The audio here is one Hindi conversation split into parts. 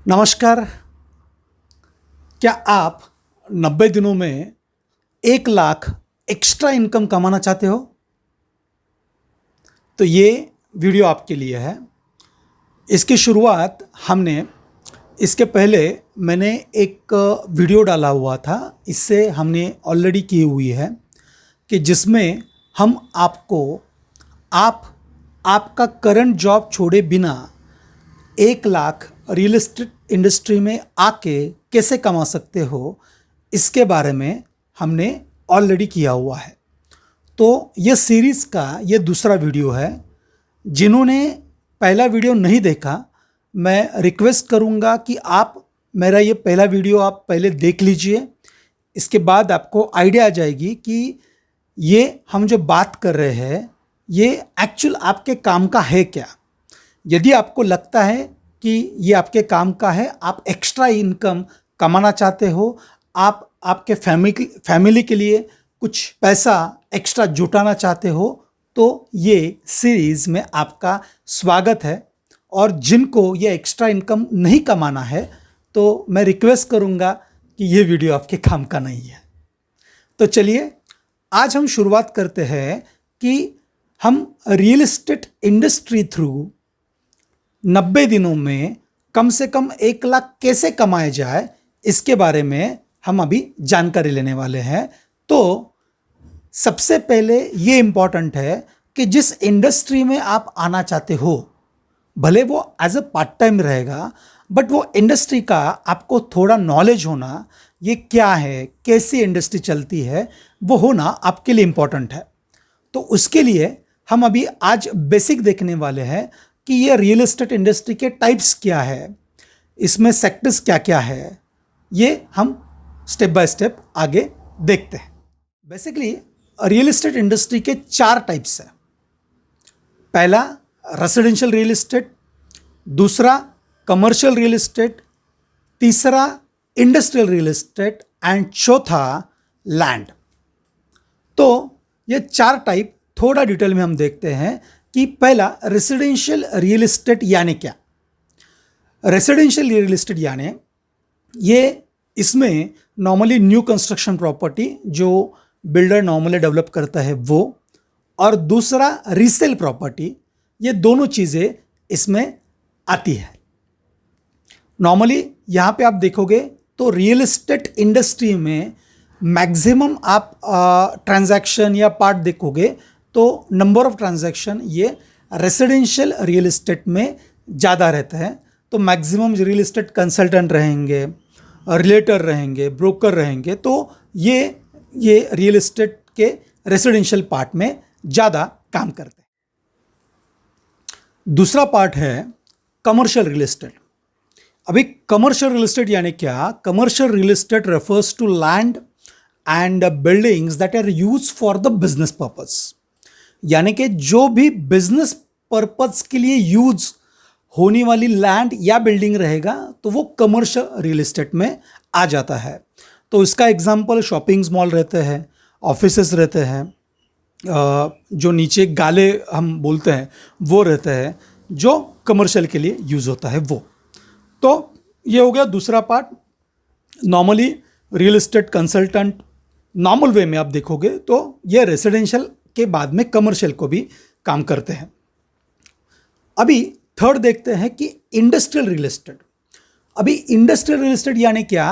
नमस्कार। क्या आप 90 दिनों में 1 लाख एक्स्ट्रा इनकम कमाना चाहते हो? तो ये वीडियो आपके लिए है। इसकी शुरुआत हमने इसके पहले मैंने एक वीडियो डाला हुआ था, इससे हमने ऑलरेडी की हुई है कि जिसमें हम आपको आपका करंट जॉब छोड़े बिना 1 लाख रियल एस्टेट इंडस्ट्री में आके कैसे कमा सकते हो, इसके बारे में हमने ऑलरेडी किया हुआ है। तो ये सीरीज़ का ये दूसरा वीडियो है। जिन्होंने पहला वीडियो नहीं देखा, मैं रिक्वेस्ट करूँगा कि आप मेरा ये पहला वीडियो आप पहले देख लीजिए। इसके बाद आपको आइडिया आ जाएगी कि ये हम जो बात कर रहे हैं ये एक्चुअल आपके काम का है क्या। यदि आपको लगता है कि ये आपके काम का है, आप एक्स्ट्रा इनकम कमाना चाहते हो, आप आपके फैमिली के लिए कुछ पैसा एक्स्ट्रा जुटाना चाहते हो, तो ये सीरीज़ में आपका स्वागत है। और जिनको ये एक्स्ट्रा इनकम नहीं कमाना है, तो मैं रिक्वेस्ट करूँगा कि ये वीडियो आपके काम का नहीं है। तो चलिए आज हम शुरुआत करते हैं कि हम रियल एस्टेट इंडस्ट्री थ्रू 90 दिनों में कम से कम 1 लाख कैसे कमाए जाए, इसके बारे में हम अभी जानकारी लेने वाले हैं। तो सबसे पहले ये इम्पॉर्टेंट है कि जिस इंडस्ट्री में आप आना चाहते हो, भले वो एज अ पार्ट टाइम रहेगा, बट वो इंडस्ट्री का आपको थोड़ा नॉलेज होना, ये क्या है, कैसी इंडस्ट्री चलती है, वो होना आपके लिए इम्पॉर्टेंट है। तो उसके लिए हम अभी आज बेसिक देखने वाले हैं कि ये रियल एस्टेट इंडस्ट्री के टाइप्स क्या है, इसमें सेक्टर्स क्या क्या है, ये हम स्टेप बाय स्टेप आगे देखते हैं। बेसिकली रियल एस्टेट इंडस्ट्री के 4 टाइप्स हैं। पहला रेसिडेंशियल रियल एस्टेट, दूसरा कमर्शियल रियल एस्टेट, तीसरा इंडस्ट्रियल रियल एस्टेट एंड चौथा लैंड। तो ये 4 टाइप थोड़ा डिटेल में हम देखते हैं कि पहला रेसिडेंशियल रियल एस्टेट यानी क्या। रेसिडेंशियल रियल एस्टेट यानी ये इसमें नॉर्मली न्यू कंस्ट्रक्शन प्रॉपर्टी जो बिल्डर नॉर्मली डेवलप करता है वो, और दूसरा रीसेल प्रॉपर्टी, ये दोनों चीज़ें इसमें आती है। नॉर्मली यहाँ पे आप देखोगे तो रियल एस्टेट इंडस्ट्री में मैक्सिमम आप ट्रांजैक्शन या पार्ट देखोगे तो नंबर ऑफ ट्रांजैक्शन ये रेसिडेंशियल रियल एस्टेट में ज़्यादा रहता है। तो मैक्सिमम रियल एस्टेट कंसल्टेंट रहेंगे, रिलेटर रहेंगे, ब्रोकर रहेंगे, तो ये रियल एस्टेट के रेसिडेंशियल पार्ट में ज़्यादा काम करते हैं। दूसरा पार्ट है कमर्शियल रियल एस्टेट। अभी कमर्शियल रियल एस्टेट यानी क्या? Commercial real estate refers to land and buildings that are use for the business purpose. यानी कि जो भी बिजनेस पर्पज के लिए यूज होने वाली लैंड या बिल्डिंग रहेगा तो वो कमर्शियल रियल एस्टेट में आ जाता है। तो इसका एग्जांपल शॉपिंग मॉल रहते हैं, ऑफिसेस रहते हैं, जो नीचे गाले हम बोलते हैं वो रहते हैं, जो कमर्शियल के लिए यूज़ होता है वो। तो ये हो गया दूसरा part. Normally real estate consultant normal way में आप देखोगे तो ये रेसिडेंशियल के बाद में कमर्शियल को भी काम करते हैं। अभी थर्ड देखते हैं कि इंडस्ट्रियल रियल एस्टेट। अभी इंडस्ट्रियल रियल एस्टेट यानी क्या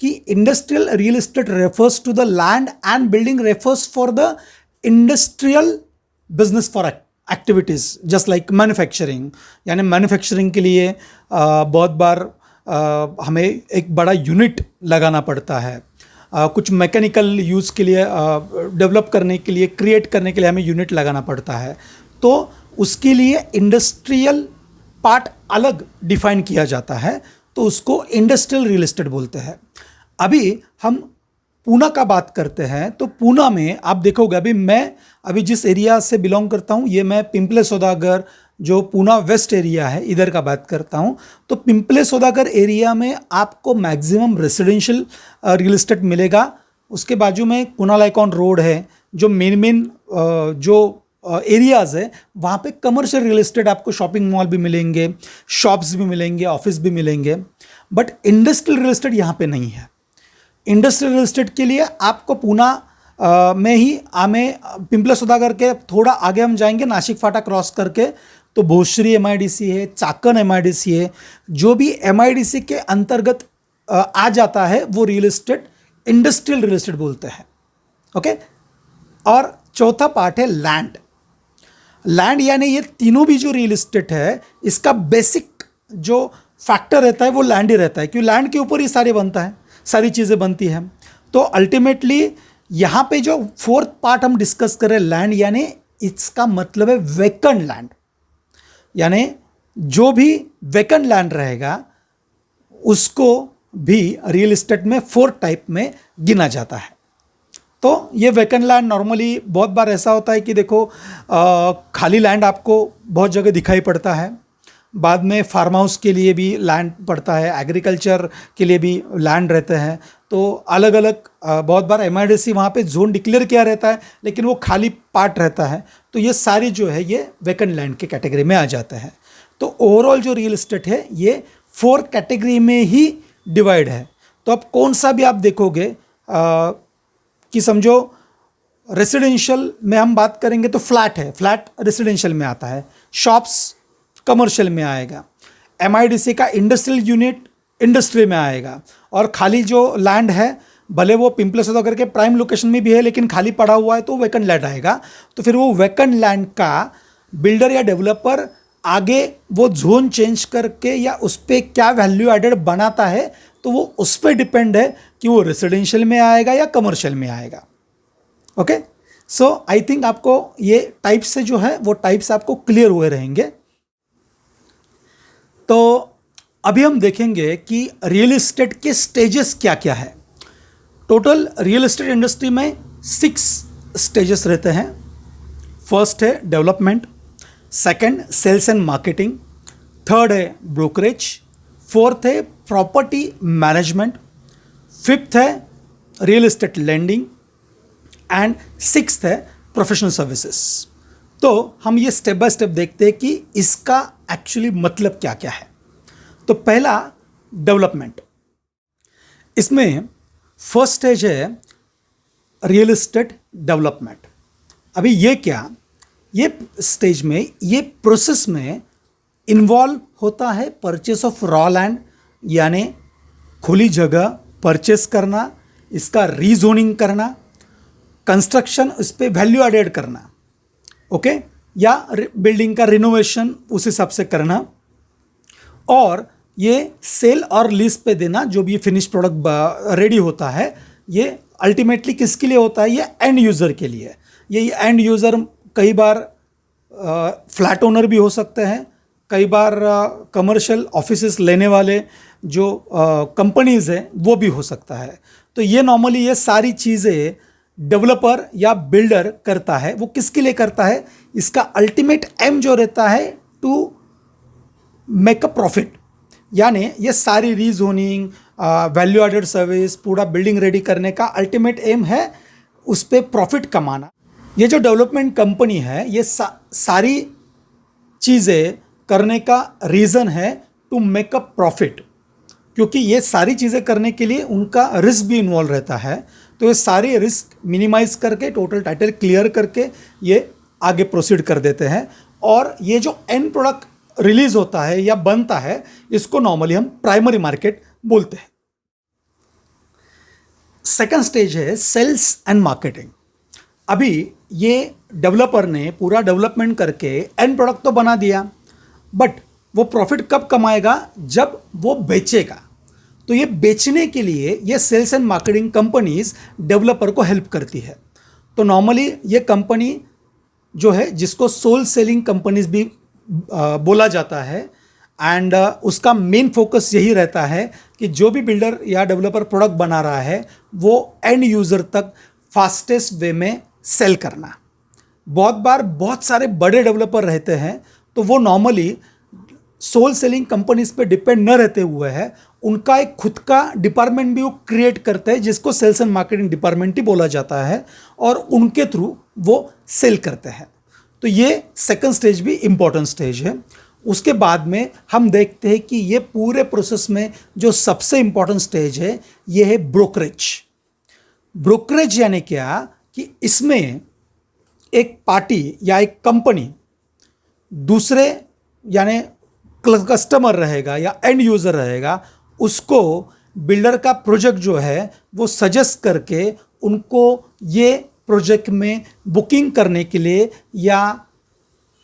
कि industrial real estate refers to the land and building refers for the industrial business for activities just like manufacturing. यानी मैन्युफैक्चरिंग के लिए बहुत बार हमें एक बड़ा यूनिट लगाना पड़ता है, कुछ मैकेनिकल यूज़ के लिए डेवलप करने के लिए, क्रिएट करने के लिए हमें यूनिट लगाना पड़ता है। तो उसके लिए इंडस्ट्रियल पार्ट अलग डिफाइन किया जाता है, तो उसको इंडस्ट्रियल रियल एस्टेट बोलते हैं। अभी हम पूना का बात करते हैं तो पूना में आप देखोगे, अभी जिस एरिया से बिलोंग करता हूँ, ये मैं पिंपले सौदागर जो पूना वेस्ट एरिया है इधर का बात करता हूँ। तो पिंपले सौदागर एरिया में आपको मैक्सिमम रेसिडेंशियल रियल एस्टेट मिलेगा। उसके बाजू में कुणाल आइकॉन रोड है, जो मेन जो एरियाज़ है वहाँ पे कमर्शियल रियल एस्टेट, आपको शॉपिंग मॉल भी मिलेंगे, शॉप्स भी मिलेंगे, ऑफिस भी मिलेंगे, बट इंडस्ट्रियल रियल एस्टेट यहाँ पे नहीं है। इंडस्ट्रियल रियल एस्टेट के लिए आपको पूना में ही पिंपला सौदागर के थोड़ा आगे हम जाएंगे, नासिक फाटा क्रॉस करके तो भोसरी एमआईडीसी है, चाकन एमआईडीसी है, जो भी एमआईडीसी के अंतर्गत आ जाता है वो real estate industrial real estate बोलते हैं। ओके, और चौथा पार्ट है लैंड। लैंड यानी ये तीनों भी जो रियल एस्टेट है इसका बेसिक जो फैक्टर रहता है वो लैंड ही रहता है, क्योंकि लैंड के ऊपर ही सारे बनता है, सारी चीज़ें बनती हैं। तो अल्टीमेटली यहाँ पे जो फोर्थ पार्ट हम डिस्कस कर रहे हैं लैंड, यानी इसका मतलब है वेकेंट लैंड, यानी जो भी वेकेंट लैंड रहेगा उसको भी रियल एस्टेट में 4 टाइप में गिना जाता है। तो ये वेकेंट लैंड नॉर्मली बहुत बार ऐसा होता है कि देखो खाली लैंड आपको बहुत जगह दिखाई पड़ता है, बाद में फार्म हाउस के लिए भी लैंड पड़ता है, एग्रीकल्चर के लिए भी लैंड रहते हैं। तो अलग अलग बहुत बार एमआईडीसी वहाँ पे जोन डिक्लेयर किया रहता है लेकिन वो खाली पार्ट रहता है, तो ये सारी जो है ये वेकेंट लैंड के कैटेगरी में आ जाते हैं। तो ओवरऑल जो रियल एस्टेट है ये 4 कैटेगरी में ही डिवाइड है। तो अब कौन सा भी आप देखोगे कि समझो रेसिडेंशियल में हम बात करेंगे तो फ्लैट है, फ्लैट रेसिडेंशियल में आता है, शॉप्स कमर्शियल में आएगा, एमआईडीसी का इंडस्ट्रियल यूनिट इंडस्ट्री में आएगा, और खाली जो लैंड है भले वो पिंपला सौदागर के प्राइम लोकेशन में भी है लेकिन खाली पड़ा हुआ है तो वेकेंट लैंड आएगा। तो फिर वो वेकेंट लैंड का बिल्डर या डेवलपर आगे वो जोन चेंज करके या उस पर क्या वैल्यू एडेड बनाता है तो वो उस पर डिपेंड है कि वो रेसिडेंशियल में आएगा या कमर्शियल में आएगा। ओके, सो आई थिंक आपको ये टाइप्स से जो है वो टाइप्स आपको क्लियर हुए रहेंगे। तो अभी हम देखेंगे कि रियल एस्टेट के स्टेजेस क्या क्या है। टोटल रियल एस्टेट इंडस्ट्री में 6 स्टेजेस रहते हैं। फर्स्ट है development, second sales and marketing, third है ब्रोकरेज, फोर्थ है प्रॉपर्टी मैनेजमेंट, फिफ्थ है real estate lending and sixth है प्रोफेशनल सर्विसेज। तो हम ये स्टेप बाय स्टेप देखते हैं कि इसका एक्चुअली मतलब क्या क्या है। तो पहला डेवलपमेंट, इसमें फर्स्ट स्टेज है रियल एस्टेट डेवलपमेंट। अभी ये क्या, ये स्टेज में ये प्रोसेस में इन्वॉल्व होता है परचेस ऑफ रॉ लैंड, यानी खुली जगह परचेस करना, इसका रीजोनिंग करना, कंस्ट्रक्शन, इस पर वैल्यू एडेड करना, ओके, या बिल्डिंग का रिनोवेशन उस हिसाब से करना, और ये सेल और लीज पे देना। जो भी फिनिश प्रोडक्ट रेडी होता है ये अल्टीमेटली किसके लिए होता है, ये एंड यूज़र के लिए। ये एंड यूज़र कई बार फ्लैट ओनर भी हो सकते हैं, कई बार कमर्शियल ऑफिसेस लेने वाले जो कंपनीज़ हैं वो भी हो सकता है। तो ये नॉर्मली ये सारी चीज़ें डेवलपर या बिल्डर करता है। वो किसके लिए करता है, इसका अल्टीमेट एम जो रहता है टू मेक अ प्रॉफिट, यानी ये सारी रीजोनिंग, वैल्यू एडेड सर्विस, पूरा बिल्डिंग रेडी करने का अल्टीमेट एम है उस पर प्रॉफिट कमाना। ये जो डेवलपमेंट कंपनी है ये सारी चीज़ें करने का रीज़न है टू मेक अ प्रॉफिट, क्योंकि ये सारी चीज़ें करने के लिए उनका रिस्क भी इन्वॉल्व रहता है। तो ये सारे रिस्क मिनिमाइज करके टोटल टाइटल क्लियर करके ये आगे प्रोसीड कर देते हैं, और ये जो एंड प्रोडक्ट रिलीज होता है या बनता है इसको नॉर्मली हम प्राइमरी मार्केट बोलते हैं। सेकंड स्टेज है सेल्स एंड मार्केटिंग। अभी ये डेवलपर ने पूरा डेवलपमेंट करके एंड प्रोडक्ट तो बना दिया, बट वो प्रॉफिट कब कमाएगा, जब वो बेचेगा। तो ये बेचने के लिए ये sales and marketing companies developer को हेल्प करती है। तो नॉर्मली ये कंपनी जो है जिसको सोल सेलिंग कंपनीज भी बोला जाता है, एंड उसका मेन फोकस यही रहता है कि जो भी बिल्डर या डेवलपर प्रोडक्ट बना रहा है वो एंड यूज़र तक फास्टेस्ट वे में सेल करना। बहुत बार बहुत सारे बड़े डेवलपर रहते हैं तो वो नॉर्मली सोल सेलिंग कंपनीज पे डिपेंड न रहते हुए है, उनका एक खुद का डिपार्टमेंट भी वो क्रिएट करते हैं जिसको सेल्स एंड मार्केटिंग डिपार्टमेंट ही बोला जाता है, और उनके थ्रू वो सेल करते हैं। तो ये सेकंड स्टेज भी इम्पॉर्टेंट स्टेज है। उसके बाद में हम देखते हैं कि ये पूरे प्रोसेस में जो सबसे इम्पॉर्टेंट स्टेज है ये है ब्रोकरेज। ब्रोकरेज यानी क्या कि इसमें एक पार्टी या एक कंपनी दूसरे यानी कस्टमर रहेगा या एंड यूज़र रहेगा, उसको बिल्डर का प्रोजेक्ट जो है वो सजेस्ट करके उनको ये प्रोजेक्ट में बुकिंग करने के लिए या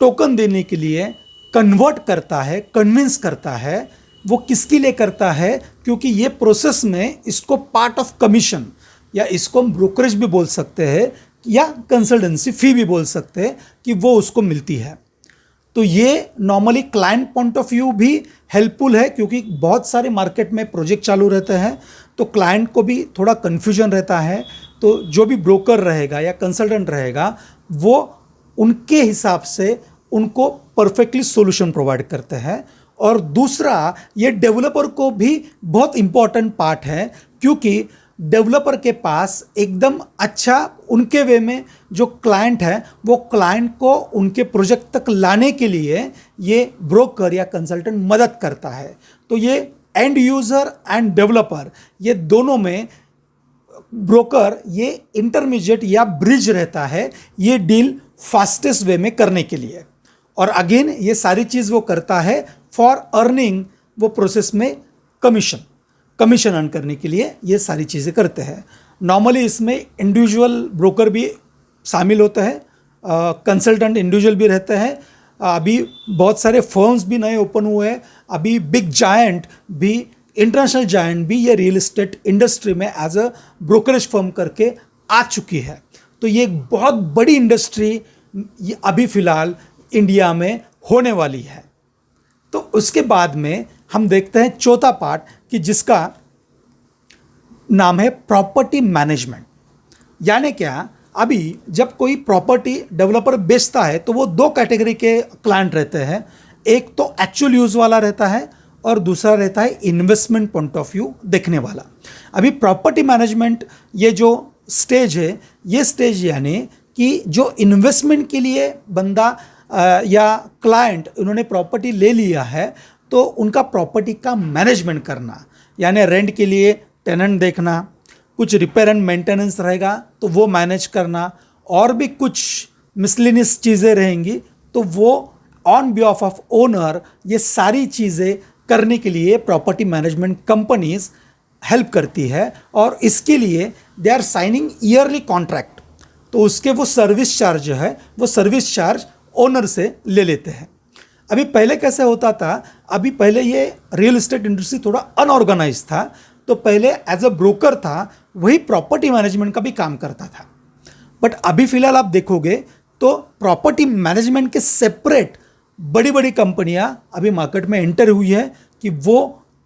टोकन देने के लिए कन्वर्ट करता है, कन्विंस करता है। वो किसके लिए करता है? क्योंकि ये प्रोसेस में इसको पार्ट ऑफ कमीशन या इसको हम ब्रोकरेज भी बोल सकते हैं या कंसल्टेंसी फी भी बोल सकते हैं कि वो उसको मिलती है। तो ये normally client point of view भी हेल्पफुल है, क्योंकि बहुत सारे मार्केट में प्रोजेक्ट चालू रहते हैं तो क्लाइंट को भी थोड़ा कन्फ्यूजन रहता है। तो जो भी ब्रोकर रहेगा या कंसल्टेंट रहेगा वो उनके हिसाब से उनको परफेक्टली सॉल्यूशन प्रोवाइड करते हैं। और दूसरा, ये डेवलपर को भी बहुत इम्पॉर्टेंट पार्ट है, क्योंकि डेवलपर के पास एकदम अच्छा उनके वे में जो क्लाइंट है वो क्लाइंट को उनके प्रोजेक्ट तक लाने के लिए ये ब्रोकर या कंसल्टेंट मदद करता है। तो ये एंड यूज़र एंड डेवलपर ये दोनों में ब्रोकर ये इंटरमीडिएट या ब्रिज रहता है ये डील फास्टेस्ट वे में करने के लिए। और अगेन ये सारी चीज़ वो करता है फॉर अर्निंग, वो प्रोसेस में कमीशन अर्न करने के लिए ये सारी चीज़ें करते हैं। नॉर्मली इसमें इंडिविजुअल ब्रोकर भी शामिल होते हैं, कंसल्टेंट इंडिविजुअल भी रहते हैं। अभी बहुत सारे फर्म्स भी नए ओपन हुए हैं। अभी बिग जायंट भी, इंटरनेशनल जायंट भी ये रियल एस्टेट इंडस्ट्री में एज अ ब्रोकरेज फर्म करके आ चुकी है। तो ये एक बहुत बड़ी इंडस्ट्री अभी फ़िलहाल इंडिया में होने वाली है। तो उसके बाद में हम देखते हैं चौथा पार्ट कि जिसका नाम है प्रॉपर्टी मैनेजमेंट। यानी क्या, अभी जब कोई प्रॉपर्टी डेवलपर बेचता है तो वो दो कैटेगरी के क्लाइंट रहते हैं। एक तो एक्चुअल यूज़ वाला रहता है और दूसरा रहता है इन्वेस्टमेंट पॉइंट ऑफ व्यू देखने वाला। अभी प्रॉपर्टी मैनेजमेंट ये जो स्टेज है, ये स्टेज यानी कि जो इन्वेस्टमेंट के लिए बंदा या क्लाइंट उन्होंने प्रॉपर्टी ले लिया है तो उनका प्रॉपर्टी का मैनेजमेंट करना, यानी रेंट के लिए टेनेंट देखना, कुछ रिपेयर एंड मेंटेनेंस रहेगा तो वो मैनेज करना, और भी कुछ मिसलिनियस चीज़ें रहेंगी तो वो ऑन बिहाफ ऑफ ओनर ये सारी चीज़ें करने के लिए प्रॉपर्टी मैनेजमेंट कंपनीज हेल्प करती है। और इसके लिए they are signing yearly contract, तो उसके वो सर्विस चार्ज है, वो सर्विस चार्ज ओनर से ले लेते हैं। अभी पहले कैसे होता था, अभी पहले ये रियल एस्टेट इंडस्ट्री थोड़ा अनऑर्गेनाइज था, तो पहले एज अ ब्रोकर था, वही प्रॉपर्टी मैनेजमेंट का भी काम करता था। बट अभी फ़िलहाल आप देखोगे तो प्रॉपर्टी मैनेजमेंट के सेपरेट बड़ी बड़ी कंपनियां अभी मार्केट में एंटर हुई है कि वो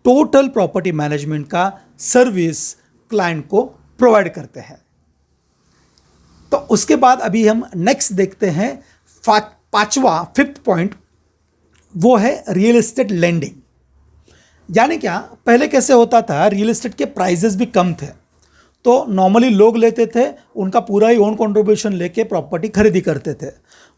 टोटल प्रॉपर्टी मैनेजमेंट का सर्विस क्लाइंट को प्रोवाइड करते हैं। तो उसके बाद अभी हम नेक्स्ट देखते हैं पांचवा, फिफ्थ पॉइंट, वो है रियल एस्टेट लेंडिंग। यानी क्या, पहले कैसे होता था, रियल एस्टेट के प्राइजेस भी कम थे तो नॉर्मली लोग लेते थे, उनका पूरा ही ओन कंट्रीब्यूशन लेके प्रॉपर्टी खरीदी करते थे।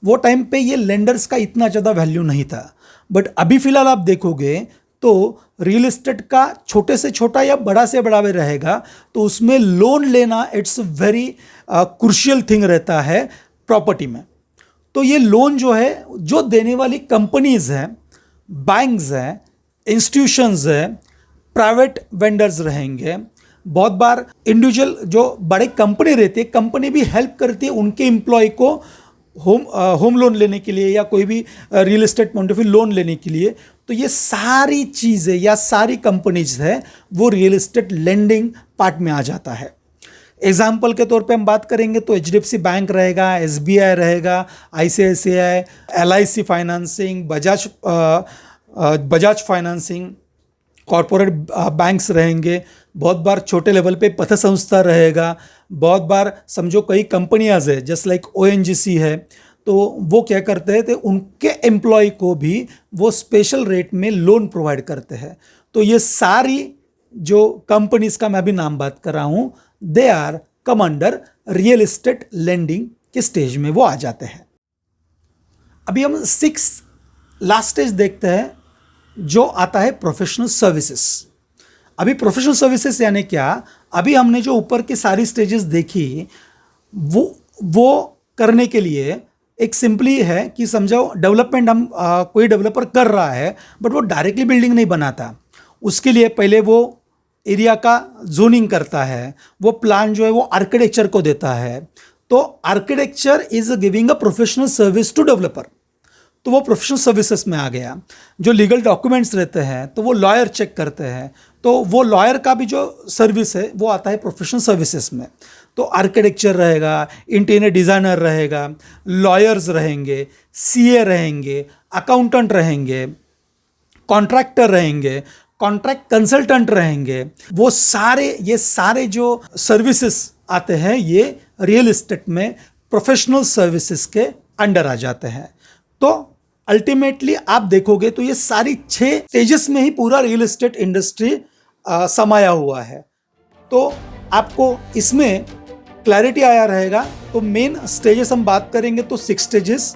वो टाइम पे ये लेंडर्स का इतना ज़्यादा वैल्यू नहीं था। बट अभी फ़िलहाल आप देखोगे तो रियल एस्टेट का छोटे से छोटा या बड़ा से बड़ा भी रहेगा तो उसमें लोन लेना इट्स वेरी क्रूशियल थिंग रहता है प्रॉपर्टी में। तो ये लोन जो है, जो देने वाली कंपनीज हैं, बैंक्स हैं, इंस्टीट्यूशंस हैं, प्राइवेट वेंडर्स रहेंगे, बहुत बार इंडिविजुअल जो बड़े कंपनी रहती है, कंपनी भी हेल्प करती है उनके एम्प्लॉय को होम लोन लेने के लिए या कोई भी real estate point of view loan लेने के लिए। तो ये सारी चीज़ें या सारी कंपनीज है वो रियल एस्टेट लेंडिंग पार्ट में आ जाता है। एग्जाम्पल के तौर पे हम बात करेंगे तो HDFC बैंक रहेगा, SBI रहेगा, ICICI, LIC financing, Bajaj financing, corporate banks रहेंगे, बहुत बार छोटे लेवल पे पथ संस्था रहेगा, बहुत बार समझो कई कंपनियां है जस्ट लाइक ONGC है, तो वो क्या करते हैं तो उनके एम्प्लॉय को भी वो स्पेशल रेट में लोन प्रोवाइड करते हैं। तो ये सारी जो कंपनीज का मैं अभी नाम बात कर रहा हूँ, they are come under real estate lending के स्टेज में वो आ जाते हैं। अभी हम 6 लास्ट स्टेज देखते हैं जो आता है प्रोफेशनल सर्विसेज। अभी प्रोफेशनल सर्विसेज यानी क्या? अभी हमने जो ऊपर की सारी स्टेजेस देखी वो करने के लिए एक सिंपली है कि समझो डेवलपमेंट हम कोई डेवलपर कर रहा है बट वो डायरेक्टली बिल्डिंग नहीं बनाता। उसके लिए पहले वो एरिया का जोनिंग करता है, वो प्लान जो है वो आर्किटेक्चर को देता है। तो architecture is giving a professional service to developer, तो वो प्रोफेशनल सर्विसेज में आ गया। जो लीगल डॉक्यूमेंट्स रहते हैं तो वो लॉयर चेक करते हैं, तो वो लॉयर का भी जो सर्विस है वो आता है प्रोफेशनल सर्विसेज में। तो आर्किटेक्चर रहेगा, इंटीरियर डिज़ाइनर रहेगा, लॉयर्स रहेंगे, सीए रहेंगे, अकाउंटेंट रहेंगे, कॉन्ट्रैक्टर रहेंगे, कॉन्ट्रैक्ट कंसल्टेंट रहेंगे। वो ये सारे जो सर्विसेज आते हैं ये रियल एस्टेट में प्रोफेशनल सर्विसेज के अंडर आ जाते हैं। तो अल्टीमेटली आप देखोगे तो ये सारी 6 स्टेजेस में ही पूरा रियल एस्टेट इंडस्ट्री समाया हुआ है। तो आपको इसमें क्लैरिटी आया रहेगा। तो मेन स्टेजेस हम बात करेंगे तो 6 स्टेजेस,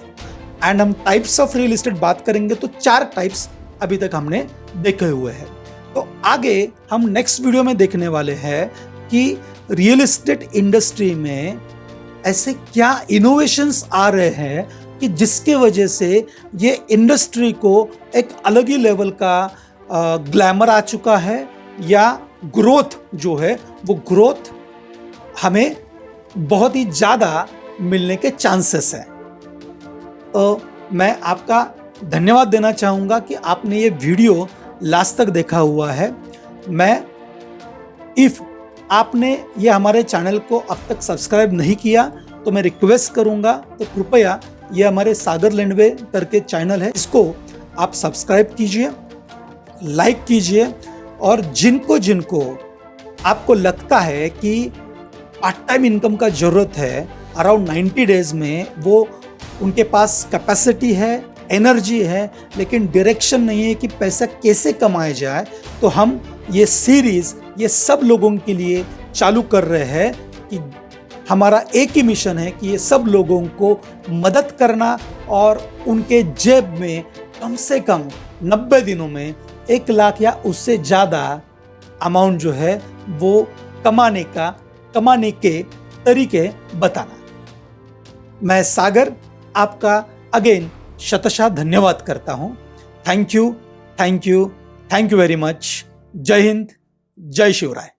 एंड हम टाइप्स ऑफ रियल एस्टेट बात करेंगे तो 4 टाइप्स अभी तक हमने देखे हुए हैं। तो आगे हम नेक्स्ट वीडियो में देखने वाले हैं कि रियल एस्टेट इंडस्ट्री में ऐसे क्या इनोवेशंस आ रहे हैं कि जिसके वजह से ये इंडस्ट्री को एक अलग ही लेवल का ग्लैमर आ चुका है, या ग्रोथ जो है वो ग्रोथ हमें बहुत ही ज़्यादा मिलने के चांसेस हैं। तो मैं आपका धन्यवाद देना चाहूँगा कि आपने ये वीडियो लास्ट तक देखा हुआ है। इफ़ आपने ये हमारे चैनल को अब तक सब्सक्राइब नहीं किया तो मैं रिक्वेस्ट करूँगा तो कृपया ये हमारे सागर लैंडवे करके चैनल है, इसको आप सब्सक्राइब कीजिए, लाइक कीजिए, और जिनको आपको लगता है कि पार्ट टाइम इनकम का ज़रूरत है अराउंड 90 डेज में, वो उनके पास कैपेसिटी है, एनर्जी है, लेकिन डायरेक्शन नहीं है कि पैसा कैसे कमाया जाए, तो हम ये सीरीज़ ये सब लोगों के लिए चालू कर रहे हैं कि हमारा एक ही मिशन है कि ये सब लोगों को मदद करना और उनके जेब में कम से कम 90 दिनों में 1 लाख या उससे ज़्यादा अमाउंट जो है वो कमाने के तरीके बताना। मैं सागर आपका अगेन शतशः धन्यवाद करता हूँ। Thank you very much. जय हिंद, जय शिवराय।